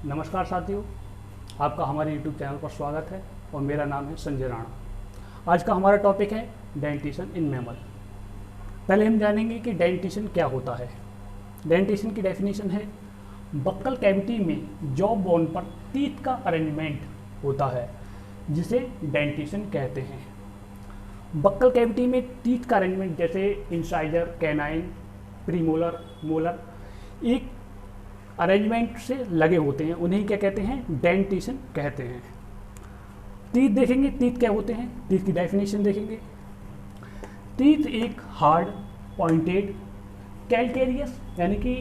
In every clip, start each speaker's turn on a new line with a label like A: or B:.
A: नमस्कार साथियों, आपका हमारे YouTube चैनल पर स्वागत है और मेरा नाम है संजय राणा। आज का हमारा टॉपिक है डेंटिशन इन मैमल। पहले हम जानेंगे कि डेंटिशन क्या होता है। डेंटिशन की डेफिनेशन है बक्कल कैविटी में जॉ बोन पर टीथ का अरेंजमेंट होता है जिसे डेंटिशन कहते हैं। बक्कल कैविटी में टीथ का अरेंजमेंट जैसे इंसाइजर, कैनाइन, प्रीमोलर, मोलर एक अरेंजमेंट से लगे होते हैं, उन्हें क्या कहते हैं? डेंटिशन कहते हैं। टीथ देखेंगे, टीथ क्या होते हैं, टीथ की डेफिनेशन देखेंगे। टीथ एक हार्ड पॉइंटेड कैल्केरियस यानी कि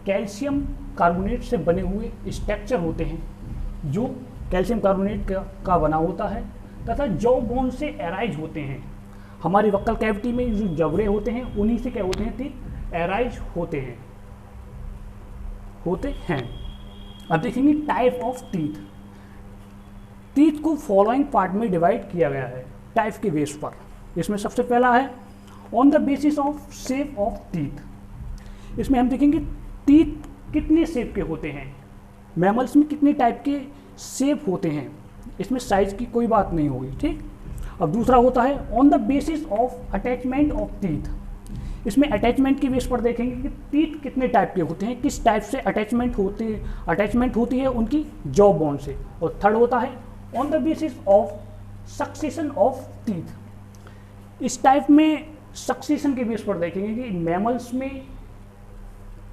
A: कैल्शियम कार्बोनेट से बने हुए स्ट्रक्चर होते हैं जो कैल्शियम कार्बोनेट का बना होता है तथा जॉ बोन से एराइज होते हैं। हमारी बक्कल कैविटी में जो जबड़े होते हैं उन्हीं से क्या होते हैं? टीथ एराइज होते हैं। अब देखेंगे टाइप ऑफ टीथ। टीथ को फॉलोइंग पार्ट में डिवाइड किया गया है टाइप के बेस पर। इसमें सबसे पहला है on the basis of shape of teeth. इसमें हम देखेंगे टीथ कितने शेप के होते हैं, मैमल्स में कितने टाइप के शेप होते हैं, इसमें साइज की कोई बात नहीं होगी, ठीक। अब दूसरा होता है on the basis of attachment of teeth. इसमें अटैचमेंट के बेस पर देखेंगे कि टीथ कितने टाइप के होते हैं, किस टाइप से अटैचमेंट होती है उनकी जॉ बोन से। और थर्ड होता है on the basis of succession of teeth. इस टाइप में सक्सेशन के बेस पर देखेंगे कि मैमल्स में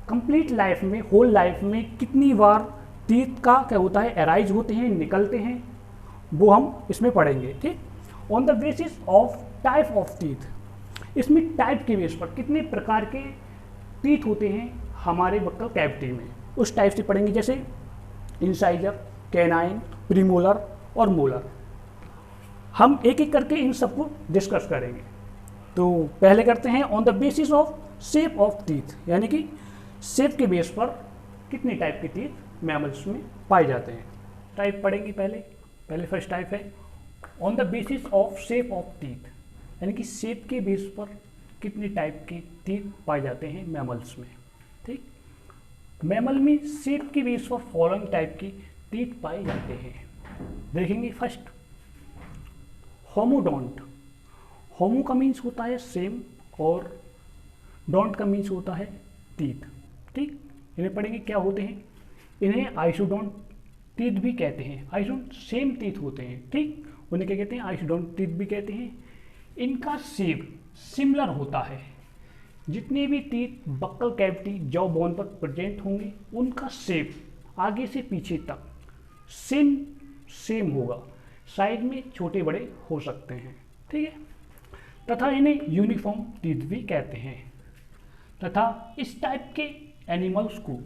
A: कंप्लीट लाइफ में, होल लाइफ में कितनी बार टीथ का क्या होता है? एराइज होते हैं, निकलते हैं, वो हम इसमें पढ़ेंगे, ठीक। On the basis of type of teeth, इसमें टाइप के बेस पर कितने प्रकार के टीथ होते हैं हमारे बक्कल कैविटी में, उस टाइप से पढ़ेंगे। जैसे इंसाइजर, कैनाइन, प्रीमोलर और मोलर। हम एक एक करके इन सबको डिस्कस करेंगे। तो पहले करते हैं on the basis of shape of teeth, यानी कि शेप के बेस पर कितने टाइप के टीथ मैमल्स में पाए जाते हैं। टाइप पढ़ेंगे पहले फर्स्ट टाइप है on the basis of shape of teeth, यानी कि शेप के बेस पर कितने टाइप के टीथ पाए जाते हैं मैमल्स में, ठीक। मैमल में शेप के बेस पर फॉलोइंग टाइप के टीथ पाए जाते हैं। देखेंगे फर्स्ट होमोडोंट। होमो का मीन्स होता है सेम और डोंट का मीन्स होता है टीथ, ठीक। इन्हें पढ़ेंगे क्या होते हैं। इन्हें आइसोडोंट टीथ भी कहते हैं। आइसोडोंट सेम टीथ होते हैं, ठीक, उन्हें क्या कहते हैं? आइसोडोंट टीथ भी कहते हैं। इनका शेप सिमिलर होता है। जितने भी teeth buccal cavity jaw bone पर प्रेजेंट होंगे उनका शेप आगे से पीछे तक सेम होगा। साइज में छोटे बड़े हो सकते हैं, ठीक है। तथा इन्हें यूनिफॉर्म टीथ भी कहते हैं। तथा इस टाइप के एनिमल्स को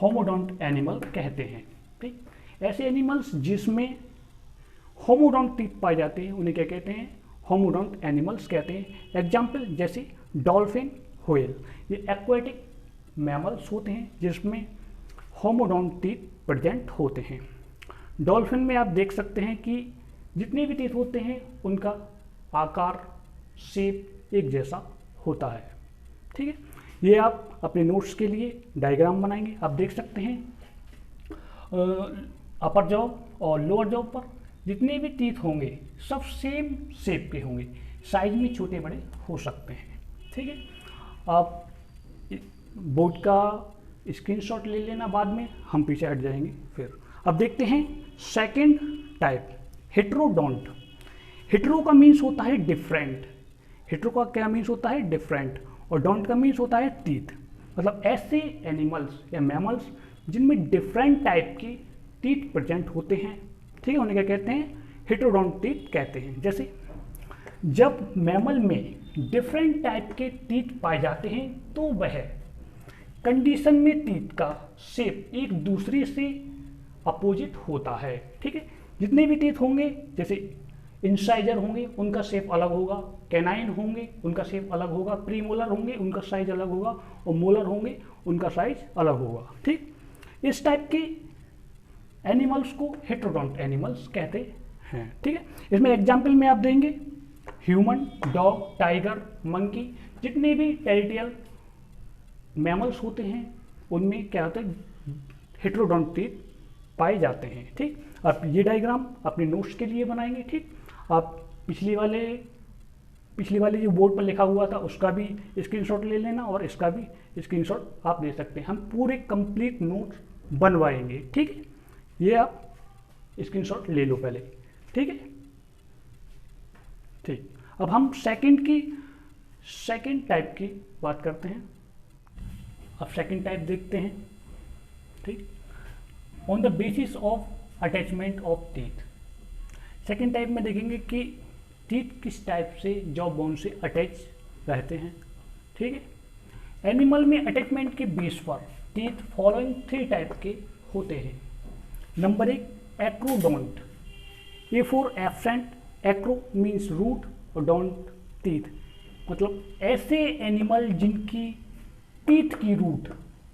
A: होमोडोंट एनिमल कहते हैं, ठीक। ऐसे एनिमल्स जिसमें होमोडोंट टीथ पाए जाते हैं उन्हें क्या कहते हैं? होमोडोंट एनिमल्स कहते हैं। एग्जाम्पल जैसे डॉल्फिन, व्हेल, ये एक्वाटिक मैमल्स होते हैं जिसमें होमोडोंट टीथ प्रेजेंट होते हैं। डॉल्फिन में आप देख सकते हैं कि जितने भी टीथ होते हैं उनका आकार, शेप एक जैसा होता है, ठीक है। ये आप अपने नोट्स के लिए डायग्राम बनाएंगे। आप देख सकते हैं अपर जॉ और लोअर जॉ पर जितने भी टीथ होंगे सब सेम शेप के होंगे, साइज में छोटे बड़े हो सकते हैं, ठीक है। आप बोर्ड का स्क्रीनशॉट ले लेना, बाद में हम पीछे हट जाएंगे फिर। अब देखते हैं सेकंड टाइप, हेट्रोडोंट। हेट्रो का मीन्स होता है डिफरेंट। हेट्रो का क्या मीन्स होता है? डिफरेंट। और डोंट का मीन्स होता है टीथ। मतलब ऐसे एनिमल्स या मैमल्स जिनमें डिफरेंट टाइप की टीथ प्रेजेंट होते हैं, ठीक है, उन्हें क्या कहते हैं? हेट्रोडोंट टीथ कहते हैं। जैसे जब मैमल में डिफरेंट टाइप के टीथ पाए जाते हैं तो वह कंडीशन में टीथ का शेप एक दूसरे से अपोजिट होता है, ठीक है। जितने भी टीथ होंगे, जैसे इंसाइजर होंगे उनका शेप अलग होगा, कैनाइन होंगे उनका शेप अलग होगा, प्रीमोलर होंगे उनका साइज अलग होगा और मोलर होंगे उनका साइज अलग होगा, ठीक। इस टाइप के एनिमल्स को हेट्रोडोंट एनिमल्स कहते हैं, ठीक है। इसमें एग्जाम्पल में आप देंगे ह्यूमन, डॉग, टाइगर, मंकी, जितने भी टेरिटोरियल मैमल्स होते हैं उनमें क्या होता है? हेट्रोडोंट टीथ पाए जाते हैं। ठीक, आप ये डायग्राम अपने नोट्स के लिए बनाएंगे। ठीक, आप पिछले वाले जो बोर्ड पर लिखा हुआ था उसका भी स्क्रीनशॉट ले लेना और इसका भी स्क्रीनशॉट आप ले सकते हैं। हम पूरे कंप्लीट नोट्स बनवाएंगे। ठीक है, ये आप स्क्रीनशॉट ले लो पहले। ठीक है, ठीक। अब हम सेकंड टाइप की बात करते हैं। अब सेकंड टाइप देखते हैं। ठीक, on the basis of attachment of teeth. Second type में देखेंगे कि टीथ किस टाइप से जॉ बोन से अटैच रहते हैं। ठीक है, एनिमल में अटैचमेंट के बेस पर टीथ फॉलोइंग 3 टाइप के होते हैं। Number 1, acrodont. A for absent, acro means root और डोंट टीथ, मतलब ऐसे एनिमल जिनकी टीथ की रूट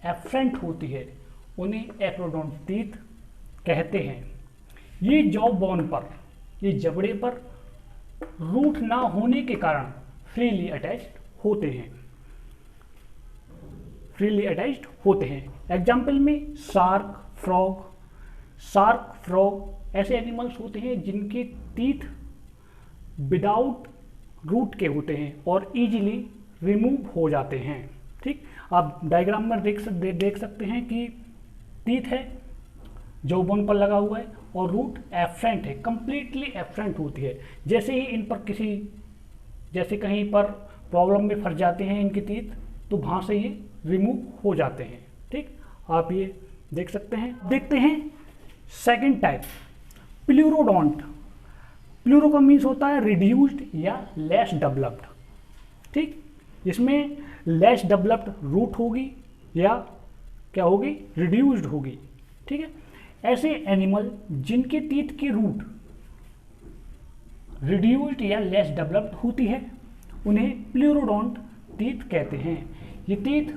A: एब्सेंट होती है उन्हें एक्रोडोंट टीथ कहते हैं। ये जॉ बोन पर, ये जबड़े पर रूट ना होने के कारण फ्रीली अटैच्ड होते हैं। एग्जाम्पल में शार्क, फ्रॉग ऐसे एनिमल्स होते हैं जिनके टीथ विदाउट रूट के होते हैं और इजीली रिमूव हो जाते हैं। ठीक, आप डायग्राम में देख सकते हैं कि टीथ है जो बोन पर लगा हुआ है और रूट एब्सेंट है, कंप्लीटली एब्सेंट होती है। जैसे ही इन पर जैसे कहीं पर प्रॉब्लम में फंस जाते हैं इनके टीथ, तो वहाँ से ये रिमूव हो जाते हैं। ठीक, आप ये देख सकते हैं। देखते हैं सेकंड टाइप, प्लूरोडोंट। प्लूरो का मीन्स होता है रिड्यूस्ड या लेस डेवलप्ड। ठीक, इसमें लेस डेवलप्ड रूट होगी या क्या होगी, रिड्यूस्ड होगी। ठीक है, ऐसे एनिमल जिनके टीथ की रूट रिड्यूस्ड या लेस डेवलप्ड होती है उन्हें प्लूरोडोंट टीथ कहते हैं। ये टीथ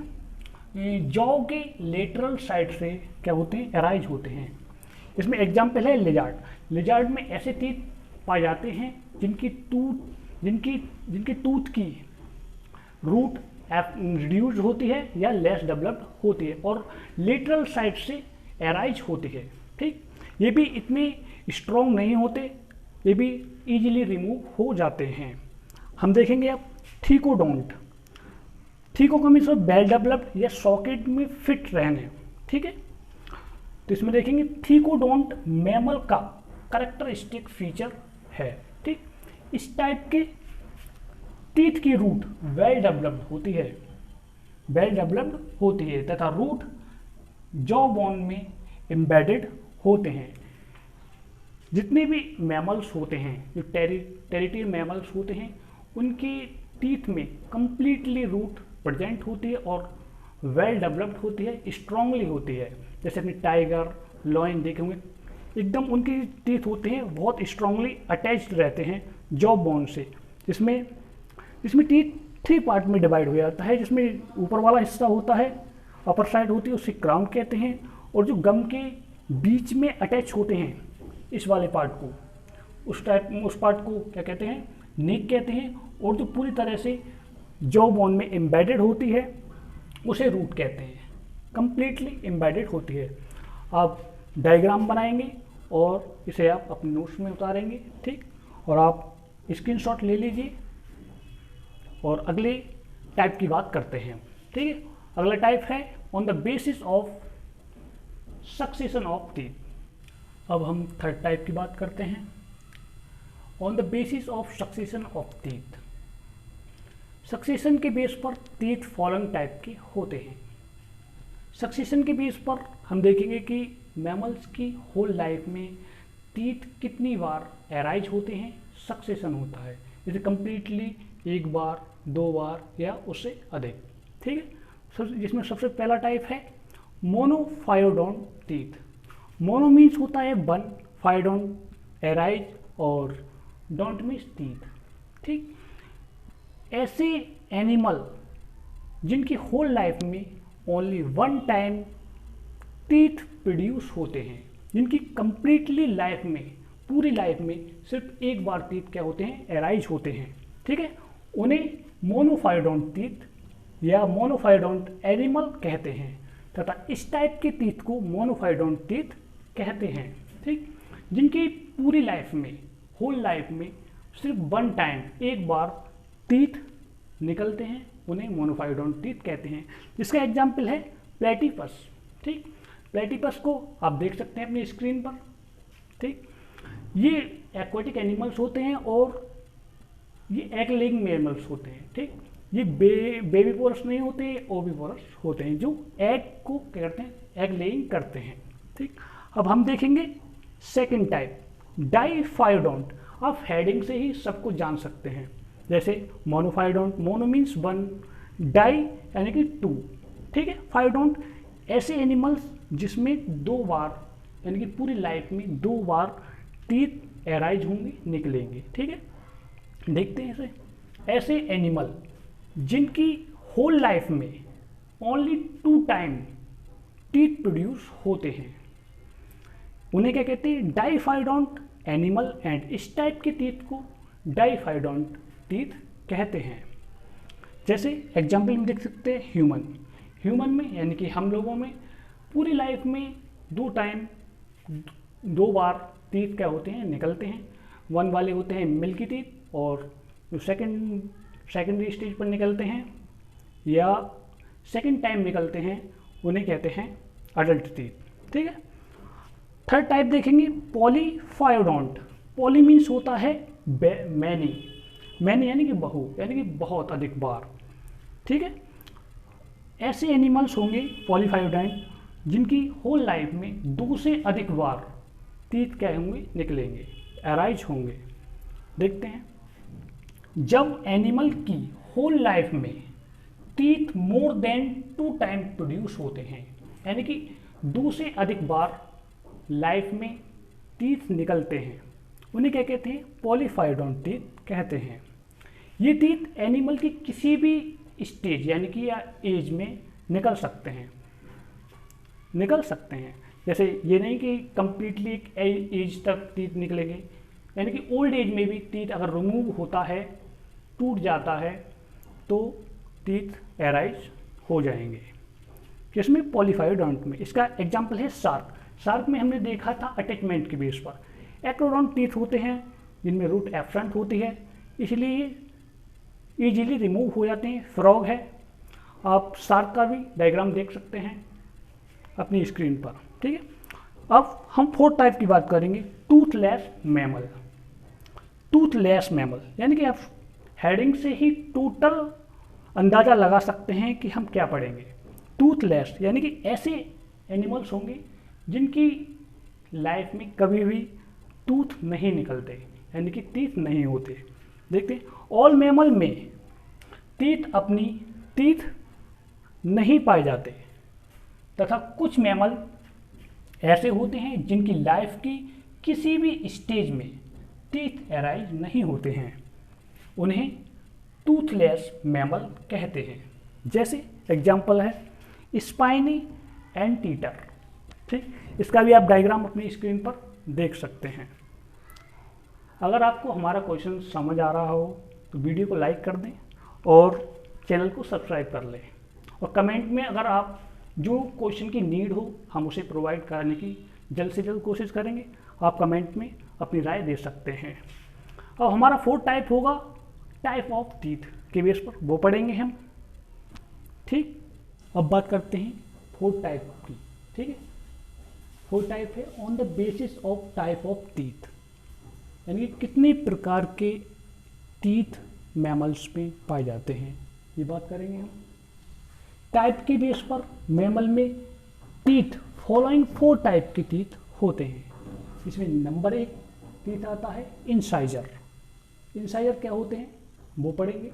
A: जॉ के लेटरल साइड से क्या होते हैं, अराइज होते हैं। इसमें एग्जाम्पल है लिजार्ड में ऐसे टीथ पाए जाते हैं जिनकी टूथ की रूट रिड्यूस्ड होती है या लेस डेवलप्ड होती है और लेटरल साइड से अराइज होती है। ठीक, ये भी इतने स्ट्रॉन्ग नहीं होते, ये भी इजीली रिमूव हो जाते हैं। हम देखेंगे अब थीकोडोंट। थीको का मीन्स वेल डेवलप्ड या सॉकेट में फिट रहने। ठीक है, तो इसमें देखेंगे थीकोडोंट मैमल का कैरेक्टरिस्टिक फीचर है। ठीक, इस टाइप के टीथ की रूट वेल डेवलप्ड होती है तथा रूट जॉ बोन में एम्बेडेड होते हैं। जितने भी मैमल्स होते हैं, जो टेरिटरी मैमल्स होते हैं, उनकी टीथ में कंप्लीटली रूट प्रेजेंट होती है और वेल डेवलप्ड होती है, स्ट्रांगली होती है। जैसे अपने टाइगर, लॉयन देखे होंगे, एकदम उनकी टीथ होते हैं बहुत स्ट्रांगली अटैच्ड रहते हैं जॉ बोन से। इसमें टीथ 3 पार्ट में डिवाइड हो जाता है, जिसमें ऊपर वाला हिस्सा होता है, अपर साइड होती है, उसे क्राउन कहते हैं, और जो गम के बीच में अटैच होते हैं इस वाले पार्ट को, उस पार्ट को क्या कहते हैं, नेक कहते हैं, और जो पूरी तरह से जॉ बोन में एम्बेडेड होती है उसे रूट कहते हैं। कंप्लीटली एम्बेडेड होती है। आप डायग्राम बनाएंगे और इसे आप अपने नोट्स में उतारेंगे। ठीक, और आप स्क्रीनशॉट ले लीजिए और अगले टाइप की बात करते हैं। ठीक है, अगला टाइप है on the basis of succession of teeth. अब हम थर्ड टाइप की बात करते हैं, on the basis of succession of teeth. Succession के बेस पर टीथ फॉलोइंग टाइप के होते हैं। सक्सेशन के बेस पर हम देखेंगे कि मैमल्स की होल लाइफ में टीथ कितनी बार अराइज होते हैं, सक्सेशन होता है, जैसे कंप्लीटली 1 बार, 2 बार या उससे अधिक। ठीक है, जिसमें सबसे पहला टाइप है मोनोफायोडोंट टीथ। मोनो मीन्स होता है 1, फायोडोंट अराइज और डोंट मीन्स टीथ। ठीक, ऐसे एनिमल जिनकी होल लाइफ में ओनली 1 टाइम टीथ प्रोड्यूस होते हैं, जिनकी कंप्लीटली लाइफ में, पूरी लाइफ में सिर्फ 1 बार टीथ क्या होते हैं, अराइज होते हैं। ठीक है, उन्हें मोनोफायोडोंट टीथ या मोनोफायोडोंट एनिमल कहते हैं। तथा इस टाइप के टीथ को मोनोफाइडोंट टीथ कहते हैं। ठीक, जिनकी पूरी लाइफ में, होल लाइफ में सिर्फ वन टाइम, एक बार टीथ निकलते हैं, उन्हें मोनोफाइडोंट टीथ कहते हैं। जिसका एग्जाम्पल है प्लेटिपस। ठीक, प्लेटिपस को आप देख सकते हैं अपनी स्क्रीन पर। ठीक, ये एक्वाटिक एनिमल्स होते हैं और ये एग लेइंग मैमल्स होते हैं। ठीक, ये बेबीपोरस नहीं होते, ओवीपोरस होते हैं, जो एग को क्या करते हैं, एग लेइंग करते हैं। ठीक, अब हम देखेंगे सेकंड टाइप, डाइफाइडोंट। आप हेडिंग से ही सबको जान सकते हैं, जैसे मोनोफाइडोंट, मोनो मीन्स वन, डाई यानी कि टू। ठीक है, फाइडोंट ऐसे एनिमल्स जिसमें दो बार यानी कि पूरी लाइफ में दो बार टीथ एराइज होंगे, निकलेंगे। ठीक है, देखते हैं इसे। ऐसे एनिमल जिनकी होल लाइफ में only two time teeth produce होते हैं, उन्हें क्या कहते हैं, डाइफाइडोंट एनिमल। एंड इस टाइप के टीथ को डाइफाइडोंट टीथ कहते हैं। जैसे एग्जाम्पल में देख सकते हैं ह्यूमन। ह्यूमन में यानी कि हम लोगों में पूरी लाइफ में दो टाइम, दो बार टीथ क्या होते हैं, निकलते हैं। वन वाले होते हैं मिल्की टीथ, और जो सेकेंडरी स्टेज पर निकलते हैं या सेकेंड टाइम निकलते हैं, उन्हें कहते हैं अडल्ट टीथ। ठीक है, थर्ड टाइप देखेंगे पॉलीफायोडोंट। पॉली मीन्स होता है मैनी, मैनी यानी कि बहु, यानी कि बहुत अधिक बार। ठीक है, ऐसे एनिमल्स होंगे पॉलीफायोडोंट जिनकी होल लाइफ में दो से अधिक बार टीथ क्या होंगे, निकलेंगे, अराइज होंगे। देखते हैं, जब एनिमल की होल लाइफ में teeth more than two time produce होते हैं, यानी कि दो से अधिक बार लाइफ में टीथ निकलते हैं, उन्हें क्या कहते हैं, पॉलीफायोडोंट टीथ कहते हैं। ये टीथ एनिमल की किसी भी स्टेज यानी कि या एज में निकल सकते हैं, निकल सकते हैं। जैसे ये नहीं कि कंप्लीटली एक एज तक टीथ निकलेंगे, यानी कि ओल्ड एज में भी टीथ अगर रिमूव होता है, टूट जाता है, तो टीथ एराइज हो जाएंगे। किसमें, पॉलीफायोडोंट में। इसका एग्जाम्पल है शार्क। शार्क में हमने देखा था अटैचमेंट के बेस पर एक्रोडोंट टीथ होते हैं जिनमें रूट एब्सेंट होती है, इसलिए इजीली रिमूव हो जाते हैं। फ्रॉग है, आप शार्क का भी डायग्राम देख सकते हैं अपनी स्क्रीन पर। ठीक है, अब हम फोर्थ टाइप की बात करेंगे, टूथलेस मैमल। टूथलेस मैमल यानी कि आप हेडिंग से ही टोटल अंदाज़ा लगा सकते हैं कि हम क्या पढ़ेंगे। टूथलेस यानी कि ऐसे एनिमल्स होंगे जिनकी लाइफ में कभी भी टूथ नहीं निकलते, यानी कि टीथ नहीं होते। देखते हैं, ऑल मैमल में टीथ नहीं पाए जाते, तथा कुछ मैमल ऐसे होते हैं जिनकी लाइफ की किसी भी स्टेज में टीथ एराइज नहीं होते हैं, उन्हें टूथलेस मैमल कहते हैं। जैसे एग्जाम्पल है स्पाइनी एंटीटर। ठीक, इसका भी आप डायग्राम अपनी स्क्रीन पर देख सकते हैं। अगर आपको हमारा क्वेश्चन समझ आ रहा हो तो वीडियो को लाइक कर दें और चैनल को सब्सक्राइब कर लें, और कमेंट में अगर आप जो क्वेश्चन की नीड हो हम उसे प्रोवाइड करने की जल्द से जल्द कोशिश करेंगे। आप कमेंट में अपनी राय दे सकते हैं। और हमारा फोर्थ टाइप होगा टाइप ऑफ टीथ के बेस पर, वो पढ़ेंगे हम। ठीक, अब बात करते हैं फोर्थ टाइप की। ठीक है, फोर्थ टाइप है on the basis of type of teeth, यानी कि कितने प्रकार के टीथ मैमल्स में पाए जाते हैं, ये बात करेंगे हम। टाइप के बेस पर मैमल में टीथ फॉलोइंग 4 टाइप के टीथ होते हैं। इसमें नंबर 1 टीथ आता है इंसाइजर। इंसाइजर क्या होते हैं वो पढ़ेंगे।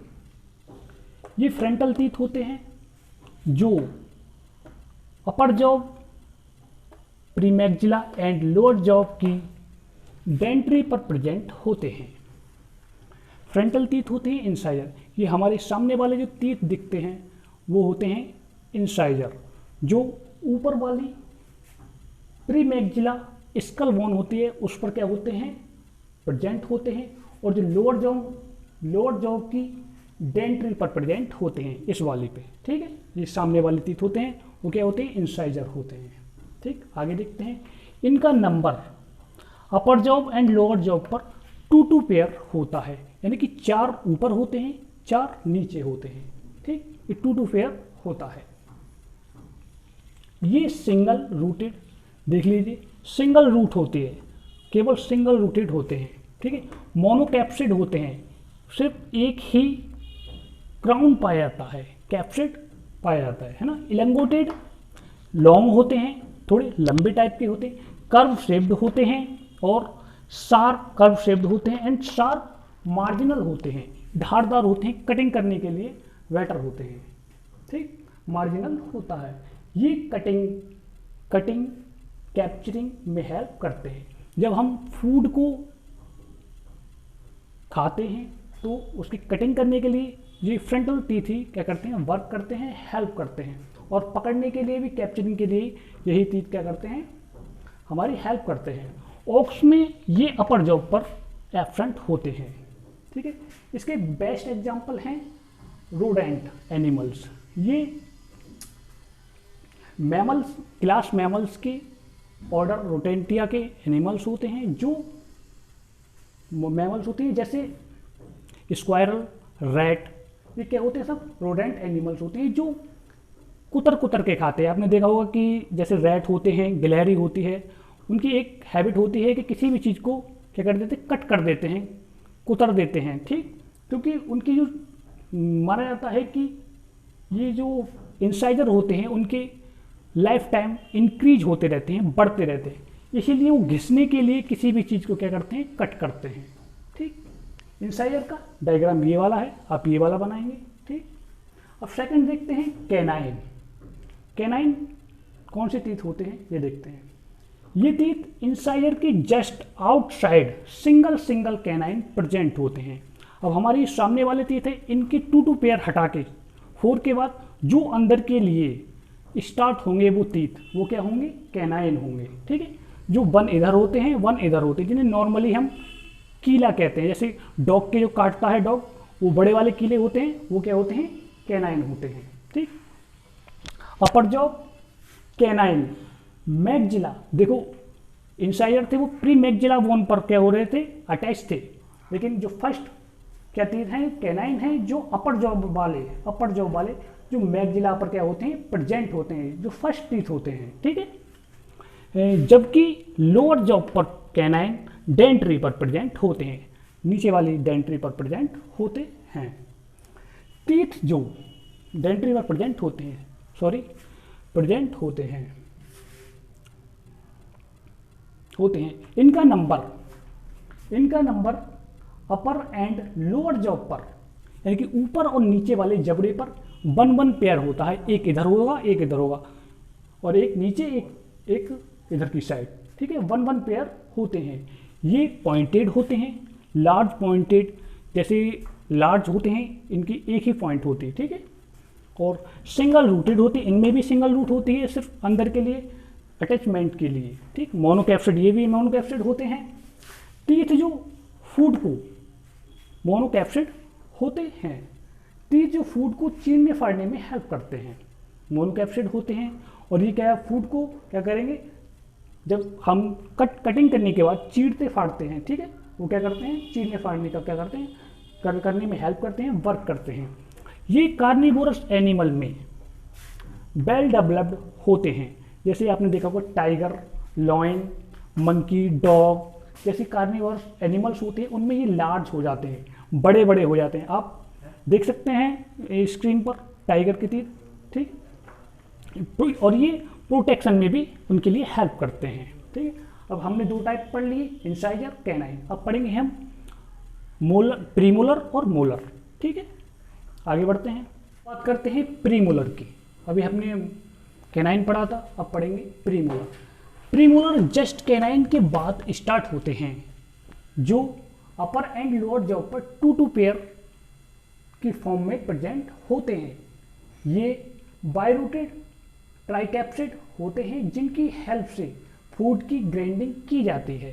A: ये फ्रंटल टीथ होते हैं जो upper jaw, premaxilla and lower jaw की डेंट्री पर प्रेजेंट होते हैं। फ्रंटल टीथ होते हैं इंसाइजर। ये हमारे सामने वाले जो टीथ दिखते हैं वो होते हैं इंसाइजर, जो ऊपर वाली प्रीमैक्सिला स्कल बोन होती है उस पर क्या होते हैं, प्रेजेंट होते हैं, और जो लोअर जॉ की डेंट्री पर प्रेजेंट होते हैं इस वाली पे। ठीक है, ये सामने वाले टीथ होते हैं वो क्या होते हैं, इंसाइजर होते हैं। ठीक, आगे देखते हैं। इनका number upper job and lower job पर 2 पेयर होता है, यानी कि 4 ऊपर होते हैं 4 नीचे होते हैं। ठीक, ये 2 पेयर होता है। ये सिंगल रूटेड, देख लीजिए सिंगल रूट होती है, केवल सिंगल रूटेड होते हैं। ठीक है, मोनोकैप्सिड होते हैं, सिर्फ एक ही क्राउन पाया जाता है, कैप्सिड पाया जाता है ना। इलेंगोटेड लॉन्ग होते हैं, थोड़े लंबे टाइप के होते हैं, कर्व शेप्ड होते हैं और शार्प कर्व शेप्ड होते हैं एंड शार्प मार्जिनल होते हैं, धारदार होते हैं, कटिंग करने के लिए वेटर होते हैं। ठीक, मार्जिनल होता है। ये कटिंग कैप्चरिंग में हेल्प करते हैं। जब हम फूड को खाते हैं तो उसकी कटिंग करने के लिए ये फ्रंटल टीथ ही क्या करते हैं, वर्क करते हैं, हेल्प करते हैं। और पकड़ने के लिए भी, कैप्चरिंग के लिए यही टीथ क्या करते हैं, हमारी हेल्प करते हैं। ऑक्स में ये अपर जॉब पर एब्सेंट होते हैं। ठीक है, इसके बेस्ट एग्जांपल हैं रोडेंट एनिमल्स। ये मैमल्स, क्लास मैमल्स के ऑर्डर रोटेंटिया के एनिमल्स होते हैं। जो मैमल्स होते हैं जैसे स्क्वायरल, रैट, ये क्या होते हैं, सब रोडेंट एनिमल्स होते हैं जो कुतर के खाते हैं। आपने देखा होगा कि जैसे रैट होते हैं, गिलहरी होती है, उनकी एक हैबिट होती है कि किसी भी चीज़ को क्या कर देते हैं, कट कर देते हैं, कुतर देते हैं। ठीक, क्योंकि उनकी जो माना जाता है कि ये जो इंसाइजर होते हैं उनके लाइफ टाइम इंक्रीज होते रहते हैं, बढ़ते रहते हैं, इसीलिए वो घिसने के लिए किसी भी चीज़ को क्या करते हैं, कट करते हैं। ठीक, इंसाइजर का डायग्राम ये वाला है, आप ये वाला बनाएंगे। ठीक, अब सेकंड देखते हैं कैनाइन। कैनाइन कौन से टीथ होते हैं ये देखते हैं। ये टीथ इंसाइजर की just outside single canine present होते हैं। अब हमारी सामने वाले टीथ है, इनके 2 पेयर हटा के 4 के बाद जो अंदर के लिए स्टार्ट होंगे वो टीथ, वो क्या होंगे, कैनाइन होंगे। ठीक है, जो 1 इधर होते हैं 1 इधर होते हैं, जिन्हें नॉर्मली हम कीला कहते हैं। जैसे डॉग के जो काटता है डॉग, वो बड़े वाले कीले होते हैं, वो क्या होते हैं, कैनाइन होते हैं। ठीक, अपर जॉब कैनाइन। मैगजिला, देखो इंसाइजर थे वो प्री मैगजिला बोन पर क्या हो रहे थे, अटैच थे, लेकिन जो फर्स्ट क्या टीथ हैं, कैनाइन हैं, जो अपर जॉब वाले जो मैगजिला पर क्या होते हैं, प्रेजेंट होते हैं, जो फर्स्ट टीथ होते हैं। ठीक है, जबकि लोअर जॉब पर कैनाइन डेंट्री पर प्रेजेंट होते हैं, नीचे वाली डेंट्री पर प्रेजेंट होते हैं। टीथ जो डेंट्री पर प्रेजेंट होते हैं, इनका number upper and lower job पर, यानी कि ऊपर और नीचे वाले जबड़े पर 1 पेयर होता है। एक इधर होगा, एक इधर होगा, और एक नीचे, एक इधर की साइड। ठीक है, 1 पेयर होते हैं। ये पॉइंटेड होते हैं, लार्ज पॉइंटेड, जैसे लार्ज होते हैं, इनकी एक ही पॉइंट होती है। ठीक है, और सिंगल रूटेड होती है, इनमें भी सिंगल रूट होती है, सिर्फ अंदर के लिए, अटैचमेंट के लिए। ठीक, मोनोकैप्सिड, ये भी मोनोकैप्सिड होते हैं। टीथ जो फूड को, मोनोकैप्सिड होते हैं, टीथ जो फूड को चीरने फाड़ने में हेल्प करते हैं, मोनोकैप्सिड होते हैं। और ये क्या है, फूड को क्या करेंगे, जब हम कटिंग करने के बाद चीरते फाड़ते हैं, ठीक है, वो क्या करते हैं, चीरने फाड़ने का क्या करते हैं, करने में हेल्प करते हैं, वर्क करते हैं। ये कार्निवोरस एनिमल में वेल डेवलप्ड होते हैं। जैसे आपने देखा होगा टाइगर, लॉयन, मंकी, डॉग जैसे कार्निवोरस एनिमल्स होते हैं, उनमें ये लार्ज हो जाते हैं, बड़े बड़े हो जाते हैं। आप देख सकते हैं स्क्रीन पर टाइगर के तीर। ठीक, और ये प्रोटेक्शन में भी उनके लिए हेल्प करते हैं। ठीक है, अब हमने 2 टाइप पढ़ लिए, इंसाइजर, कैनाइन। अब पढ़ेंगे हम मोलर, प्रीमोलर और मोलर। ठीक है, आगे बढ़ते हैं, बात करते हैं प्रीमोलर की। अभी हमने कैनाइन पढ़ा था, अब पढ़ेंगे प्रीमोलर। प्रीमोलर जस्ट कैनाइन के बाद स्टार्ट होते हैं, जो अपर एंड लोअर जॉ पर 2 पेयर की फॉर्म में प्रेजेंट होते हैं। ये बायरूटेड ट्राइकैप्सिड होते हैं, जिनकी हेल्प से फूड की ग्राइंडिंग की जाती है।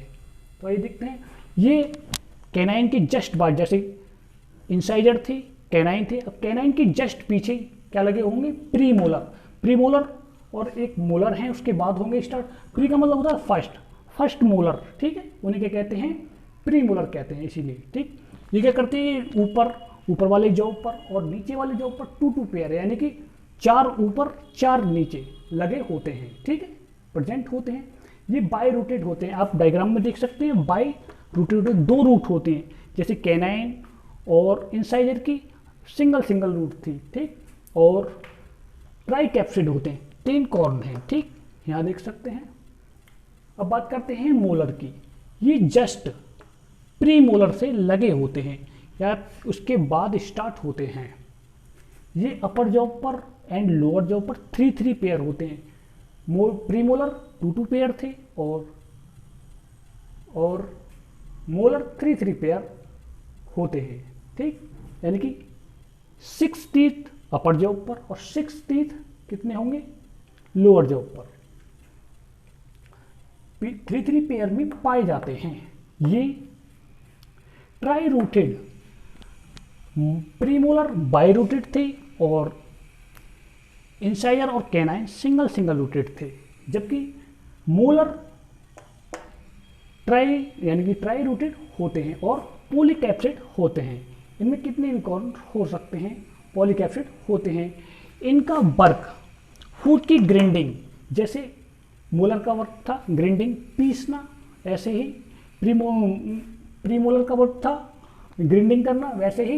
A: तो ये देखते हैं, ये कैनाइन के जस्ट बाद, जैसे इंसाइजर थे, कैनाइन थे, अब कैनाइन के जस्ट पीछे क्या लगे होंगे, प्रीमोलर। प्रीमोलर और एक मोलर है, उसके बाद होंगे स्टार्ट। प्री का मतलब होता है फर्स्ट मोलर, ठीक है, उन्हें क्या कहते हैं, प्री मोलर कहते हैं इसीलिए, ठीक। ये क्या करते हैं, ऊपर वाले जॉब पर और नीचे वाले जॉब पर 2 पेयर है, यानी कि 4 ऊपर 4 नीचे लगे होते हैं, ठीक है, प्रेजेंट होते हैं। ये बाई रूटेड होते हैं, आप डायग्राम में देख सकते हैं, बाई रूटेड 2 रूट होते हैं, जैसे कैनाइन और इंसाइजर की सिंगल रूट थी, ठीक। और ट्राई कैप्सिड होते हैं, 3 कॉर्न हैं, ठीक, यहाँ देख सकते हैं। अब बात करते हैं मोलर की। ये जस्ट प्री मोलर से लगे होते हैं या उसके बाद स्टार्ट होते हैं। ये अपर जॉब पर एंड लोअर जॉब पर 3 पेयर होते हैं। प्री मोलर 2 पेयर थे और मोलर 3 पेयर होते हैं, ठीक, यानी कि 6 टीथ अपर जॉब पर और 6 टीथ कितने होंगे लोअर जॉब पर। 3 पेयर में पाए जाते हैं। ये try rooted, premolar by rooted थे और इंसाइजर और कैनाइन सिंगल रूटेड थे, जबकि मोलर ट्राई यानी कि ट्राई रूटेड होते हैं और पॉलीकैप्सिड होते हैं। इनमें कितने भी कॉर्न हो सकते हैं, पॉलीकैप्सिड होते हैं। इनका वर्क फूड की ग्राइंडिंग, जैसे मोलर का वर्क था ग्राइंडिंग पीसना, ऐसे ही प्रीमोलर का वर्क था ग्राइंडिंग करना, वैसे ही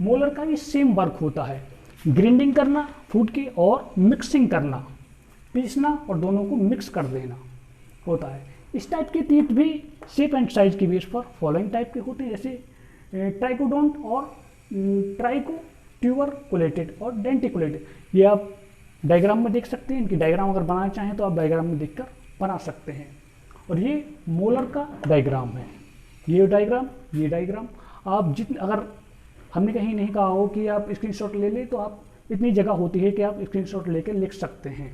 A: मोलर का भी सेम वर्क होता है, ग्राइंडिंग करना फूड की और मिक्सिंग करना, पीसना और दोनों को मिक्स कर देना होता है। इस टाइप के टीथ भी शेप एंड साइज की बेस पर फॉलोइंग टाइप के होते हैं, जैसे ट्राइकोडोंट और ट्राइकोट्यूबरकुलेटेड और डेंटिकुलेटेड। ये आप डायग्राम में देख सकते हैं, इनकी डायग्राम अगर बनाना चाहें तो आप डायग्राम में देखकर बना सकते हैं। और ये मोलर का डायग्राम है, ये डायग्राम आप अगर हमने कहीं नहीं कहा हो कि आप स्क्रीनशॉट ले लें, तो आप इतनी जगह होती है कि आप स्क्रीनशॉट लेकर लिख सकते हैं।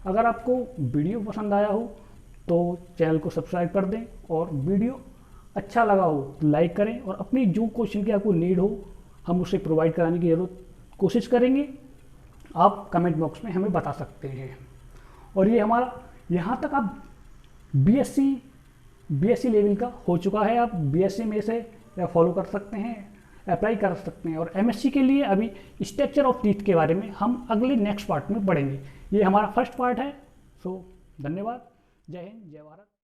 A: अगर आपको वीडियो पसंद आया हो तो चैनल को सब्सक्राइब कर दें, और वीडियो अच्छा लगा हो तो लाइक करें, और अपनी जो क्वेश्चन की आपको नीड हो हम उसे प्रोवाइड कराने की जरूर कोशिश करेंगे। आप कमेंट बॉक्स में हमें बता सकते हैं। और ये हमारा यहाँ तक आप बीएससी लेवल का हो चुका है, आप बीएससी में से फॉलो कर सकते हैं, अप्लाई कर सकते हैं। और एमएससी के लिए अभी स्ट्रक्चर ऑफ टीथ के बारे में हम अगले नेक्स्ट पार्ट में पढ़ेंगे। ये हमारा फर्स्ट पार्ट है। सो धन्यवाद, जय हिंद, जय भारत।